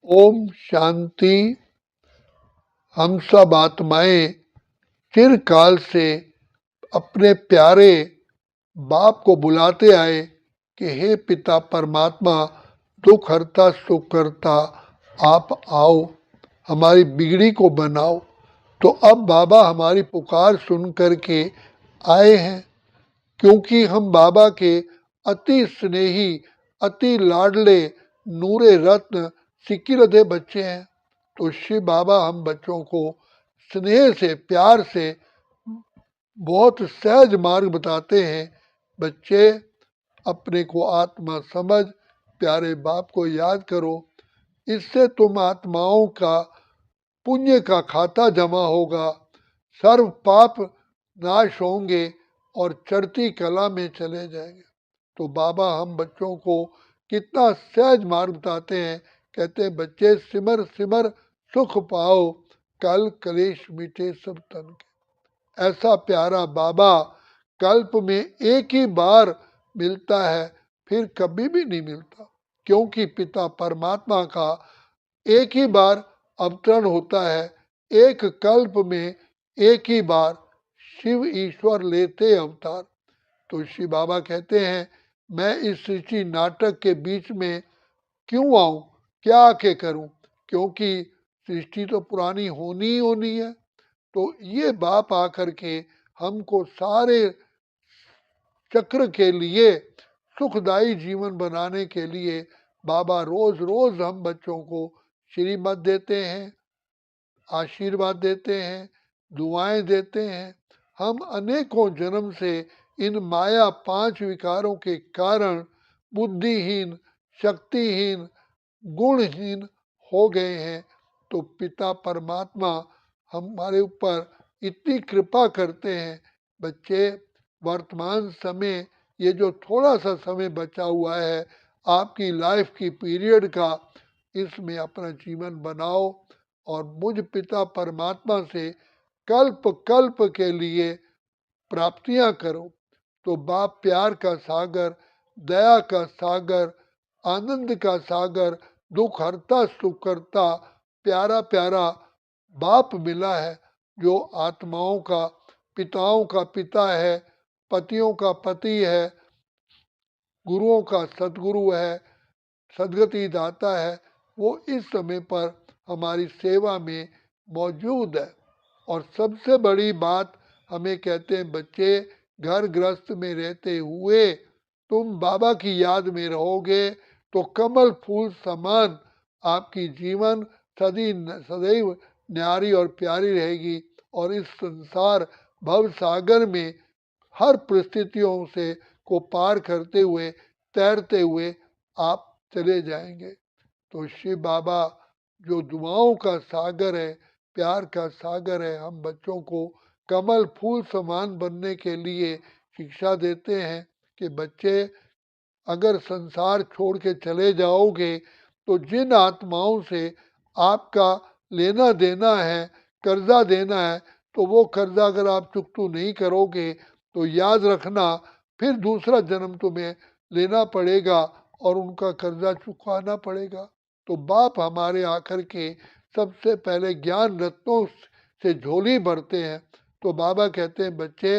ओम शांति। हम सब आत्माएं चिरकाल से अपने प्यारे बाप को बुलाते आए कि हे पिता परमात्मा, दुख हरता सुख करता, आप आओ, हमारी बिगड़ी को बनाओ। तो अब बाबा हमारी पुकार सुन करके आए हैं, क्योंकि हम बाबा के अति स्नेही, अति लाडले, नूरे रत्न सिक्कीरधे बच्चे हैं। तो शिव बाबा हम बच्चों को स्नेह से, प्यार से बहुत सहज मार्ग बताते हैं। बच्चे, अपने को आत्मा समझ, प्यारे बाप को याद करो। इससे तुम आत्माओं का पुण्य का खाता जमा होगा, सर्व पाप नाश होंगे और चढ़ती कला में चले जाएंगे। तो बाबा हम बच्चों को कितना सहज मार्ग बताते हैं। कहते हैं, बच्चे सिमर सिमर सुख पाओ, कल कलेश मिटे सब तन के। ऐसा प्यारा बाबा कल्प में एक ही बार मिलता है, फिर कभी भी नहीं मिलता, क्योंकि पिता परमात्मा का एक ही बार अवतरण होता है। एक कल्प में एक ही बार शिव ईश्वर लेते अवतार। तो शिव बाबा कहते हैं, मैं इस सृष्टि नाटक के बीच में क्यों आऊं, क्या आके करूं, क्योंकि सृष्टि तो पुरानी होनी ही होनी है। तो ये बाप आकर के हमको सारे चक्र के लिए, सुखदायी जीवन बनाने के लिए बाबा रोज रोज हम बच्चों को श्रीमत देते हैं, आशीर्वाद देते हैं, दुआएं देते हैं। हम अनेकों जन्म से इन माया 5 विकारों के कारण बुद्धिहीन, शक्तिहीन, गुणहीन हो गए हैं। तो पिता परमात्मा हमारे ऊपर इतनी कृपा करते हैं। बच्चे, वर्तमान समय, ये जो थोड़ा सा समय बचा हुआ है आपकी लाइफ की पीरियड का, इसमें अपना जीवन बनाओ और मुझ पिता परमात्मा से कल्प कल्प के लिए प्राप्तियां करो। तो बाप प्यार का सागर, दया का सागर, आनंद का सागर, दुख हरता सुख करता प्यारा प्यारा बाप मिला है, जो आत्माओं का, पिताओं का पिता है, पतियों का पति है, गुरुओं का सदगुरु है, सदगति दाता है। वो इस समय पर हमारी सेवा में मौजूद है। और सबसे बड़ी बात हमें कहते हैं, बच्चे, घर गृहस्थ में रहते हुए तुम बाबा की याद में रहोगे तो कमल फूल समान आपकी जीवन सदैव न्यारी और प्यारी रहेगी। और इस संसार भव सागर में हर परिस्थितियों से को पार करते हुए, तैरते हुए आप चले जाएंगे। तो शिव बाबा जो दुआओं का सागर है, प्यार का सागर है, हम बच्चों को कमल फूल समान बनने के लिए शिक्षा देते हैं कि बच्चे, अगर संसार छोड़ के चले जाओगे तो जिन आत्माओं से आपका लेना देना है, कर्जा देना है, तो वो कर्जा अगर आप चुकतू नहीं करोगे तो याद रखना, फिर दूसरा जन्म तुम्हें लेना पड़ेगा और उनका कर्जा चुकाना पड़ेगा। तो बाप हमारे आकर के सबसे पहले ज्ञान रत्नों से झोली भरते हैं। तो बाबा कहते हैं, बच्चे,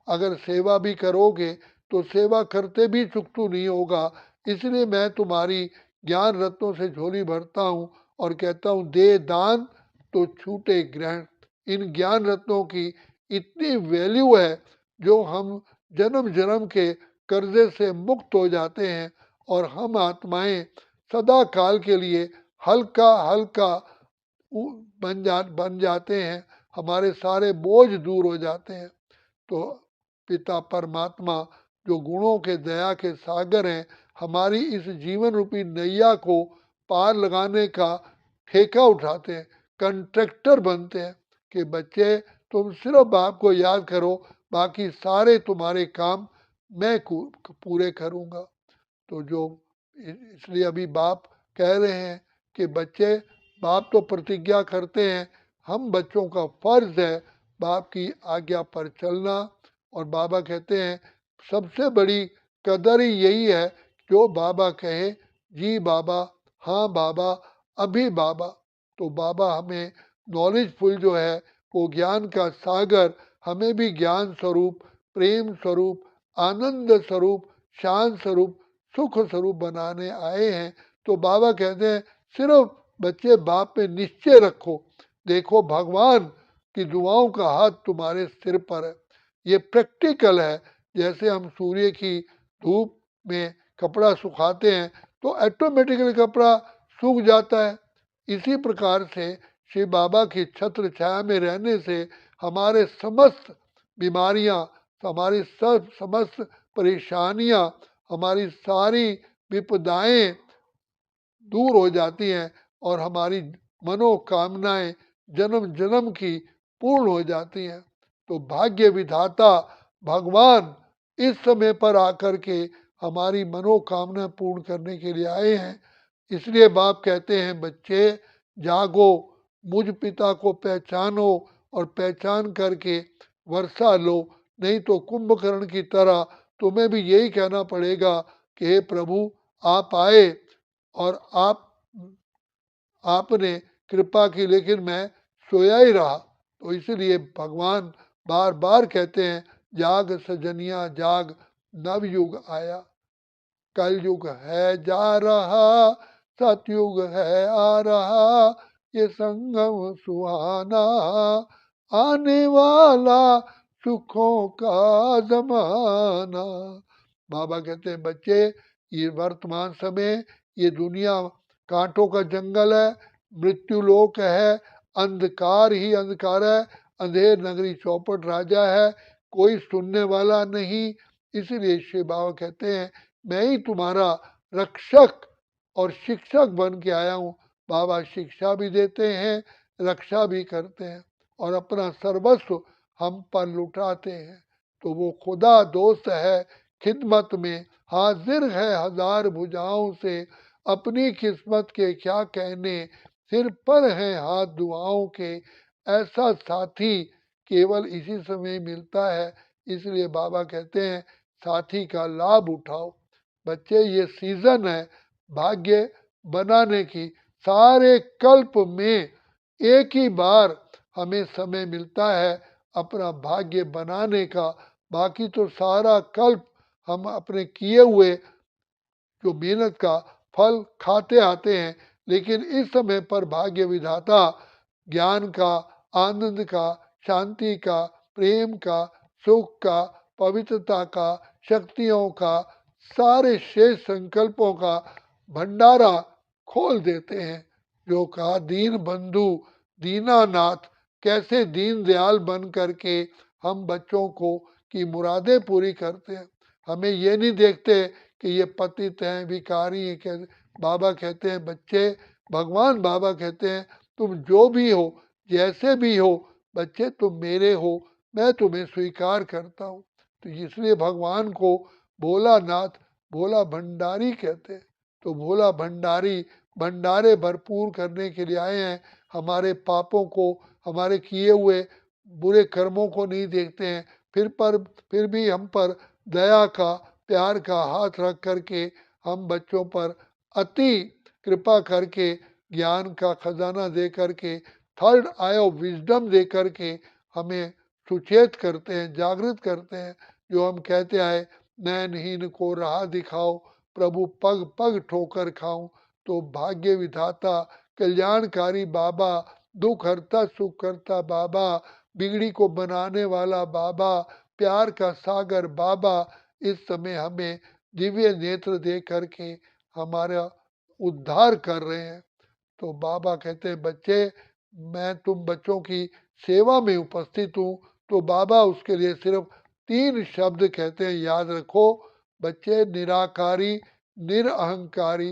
अगर सेवा भी करोगे तो सेवा करते भी चुकतू नहीं होगा, इसलिए मैं तुम्हारी ज्ञान रत्नों से झोली भरता हूँ और कहता हूँ, दे दान तो छूटे ग्रहण। इन ज्ञान रत्नों की इतनी वैल्यू है, जो हम जन्म जन्म के कर्जे से मुक्त हो जाते हैं और हम आत्माएं सदा काल के लिए हल्का हल्का बन जाते हैं, हमारे सारे बोझ दूर हो जाते हैं। तो पिता परमात्मा जो गुणों के दया के सागर हैं, हमारी इस जीवन रूपी नैया को पार लगाने का ठेका उठाते हैं, कंट्रैक्टर बनते हैं कि बच्चे, तुम सिर्फ बाप को याद करो, बाकी सारे तुम्हारे काम मैं पूरे करूँगा। तो जो इसलिए अभी बाप कह रहे हैं कि बच्चे, बाप तो प्रतिज्ञा करते हैं, हम बच्चों का फर्ज है बाप की आज्ञा पर चलना। और बाबा कहते हैं, सबसे बड़ी कदर ही यही है, जो बाबा कहे, जी बाबा, हाँ बाबा, अभी बाबा। तो बाबा हमें नॉलेजफुल जो है वो ज्ञान का सागर, हमें भी ज्ञान स्वरूप, प्रेम स्वरूप, आनंद स्वरूप, शांत स्वरूप, सुख स्वरूप बनाने आए हैं। तो बाबा कहते हैं सिर्फ बच्चे बाप पे निश्चय रखो, देखो भगवान की दुआओं का हाथ तुम्हारे सिर पर है। ये प्रैक्टिकल है। जैसे हम सूर्य की धूप में कपड़ा सुखाते हैं तो ऑटोमेटिकली कपड़ा सूख जाता है। इसी प्रकार से शिव बाबा की छत्र छाया में रहने से हमारे समस्त बीमारियां, हमारी सब समस्त परेशानियां, हमारी सारी विपदाएं दूर हो जाती हैं और हमारी मनोकामनाएं जन्म जन्म की पूर्ण हो जाती हैं। तो भाग्य विधाता भगवान इस समय पर आकर के हमारी मनोकामना पूर्ण करने के लिए आए हैं। इसलिए बाप कहते हैं बच्चे जागो, मुझ पिता को पहचानो और पहचान करके वर्षा लो, नहीं तो कुंभकर्ण की तरह तुम्हें भी यही कहना पड़ेगा कि हे प्रभु आप आए और आपने कृपा की, लेकिन मैं सोया ही रहा। तो इसलिए भगवान बार बार कहते हैं जाग सजनिया जाग, नव युग आया। कल युग है जा रहा, सतयुग है आ रहा, ये संगम सुहाना, आने वाला सुखों का जमाना। बाबा कहते हैं बच्चे ये वर्तमान समय, ये दुनिया कांटों का जंगल है, मृत्यु लोक है, अंधकार ही अंधकार है, अंधेर नगरी चौपट राजा है, कोई सुनने वाला नहीं। इसीलिए शिव बाबा कहते हैं मैं ही तुम्हारा रक्षक और शिक्षक बन के आया हूँ। बाबा शिक्षा भी देते हैं, रक्षा भी करते हैं और अपना सर्वस्व हम पर लुटाते हैं। तो वो खुदा दोस्त है, खिदमत में हाजिर है हजार भुजाओं से, अपनी किस्मत के क्या कहने, सिर पर है हाथ दुआओं के। ऐसा साथी केवल इसी समय मिलता है। इसलिए बाबा कहते हैं साथी का लाभ उठाओ। बच्चे ये सीजन है भाग्य बनाने की। सारे कल्प में एक ही बार हमें समय मिलता है अपना भाग्य बनाने का। बाकी तो सारा कल्प हम अपने किए हुए जो मेहनत का फल खाते आते हैं। लेकिन इस समय पर भाग्य विधाता ज्ञान का, आनंद का, शांति का, प्रेम का, सुख का, पवित्रता का, शक्तियों का, सारे शेष संकल्पों का भंडारा खोल देते हैं। जो कहा दीन बंधु दीनानाथ, कैसे दीन दयाल बन करके हम बच्चों को की मुरादें पूरी करते हैं। हमें ये नहीं देखते कि ये पतित हैं, भिखारी हैं। कैसे बाबा कहते हैं बच्चे, भगवान बाबा कहते हैं तुम जो भी हो, जैसे भी हो बच्चे, तुम मेरे हो, मैं तुम्हें स्वीकार करता हूँ। तो इसलिए भगवान को भोलानाथ, भोला भंडारी कहते हैं। तो भोला भंडारी भंडारे भरपूर करने के लिए आए हैं। हमारे पापों को, हमारे किए हुए बुरे कर्मों को नहीं देखते हैं, फिर भी हम पर दया का, प्यार का हाथ रख करके हम बच्चों पर अति कृपा करके ज्ञान का खजाना दे करके, थर्ड आई ऑफ विजडम दे करके हमें सुचेत करते हैं, जागृत करते हैं। जो हम कहते आए नैनहीन को राह दिखाओ, प्रभु पग पग ठोकर खाऊं। तो भाग्य विधाता कल्याणकारी बाबा, दुख हरता सुख करता बाबा, बिगड़ी को बनाने वाला बाबा, प्यार का सागर बाबा इस समय हमें दिव्य नेत्र दे करके हमारा उद्धार कर रहे हैं। तो बाबा कहते हैं बच्चे मैं तुम बच्चों की सेवा में उपस्थित हूँ। तो बाबा उसके लिए सिर्फ 3 शब्द कहते हैं, याद रखो बच्चे, निराकारी, निरअहंकारी,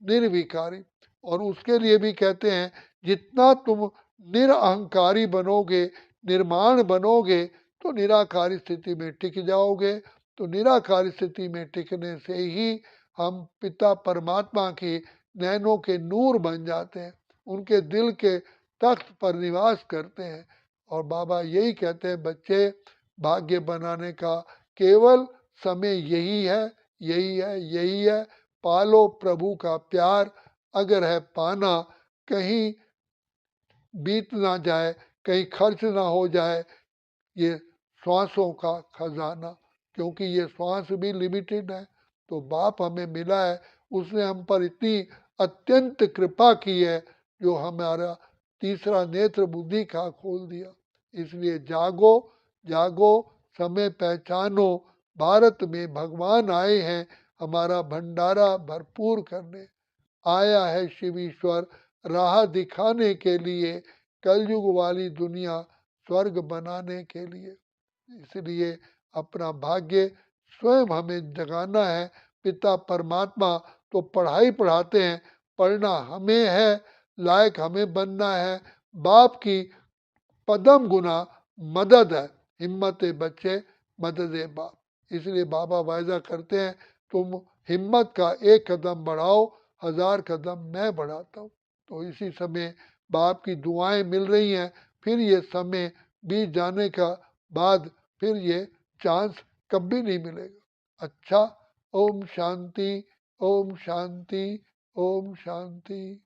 निर्विकारी। और उसके लिए भी कहते हैं जितना तुम निरअहंकारी बनोगे, निर्माण बनोगे, तो निराकारी स्थिति में टिक जाओगे। तो निराकारी स्थिति में टिकने से ही हम पिता परमात्मा की नैनों के नूर बन जाते हैं, उनके दिल के तख्त पर निवास करते हैं। और बाबा यही कहते हैं बच्चे, भाग्य बनाने का केवल समय यही है, यही है, यही है। पालो प्रभु का प्यार, अगर है पाना कहीं बीत ना जाए, कहीं खर्च ना हो जाए ये श्वासों का खजाना, क्योंकि ये श्वास भी लिमिटेड है। तो बाप हमें मिला है, उसने हम पर इतनी अत्यंत कृपा की है जो हमारा तीसरा नेत्र बुद्धि का खोल दिया। इसलिए जागो जागो, समय पहचानो, भारत में भगवान आए हैं हमारा भंडारा भरपूर करने। आया है शिव ईश्वर राह दिखाने के लिए, कलयुग वाली दुनिया स्वर्ग बनाने के लिए। इसलिए अपना भाग्य स्वयं हमें जगाना है। पिता परमात्मा तो पढ़ाई पढ़ाते हैं, पढ़ना हमें है, लायक हमें बनना है। बाप की पदम गुना मदद है, हिम्मत बच्चे मदद बाप। इसलिए बाबा वायदा करते हैं, तुम हिम्मत का एक कदम बढ़ाओ, 1000 कदम मैं बढ़ाता हूँ। तो इसी समय बाप की दुआएं मिल रही हैं, फिर ये समय बीत जाने का बाद फिर ये चांस कभी नहीं मिलेगा। अच्छा, ओम शांति, ओम शांति, ओम शांति।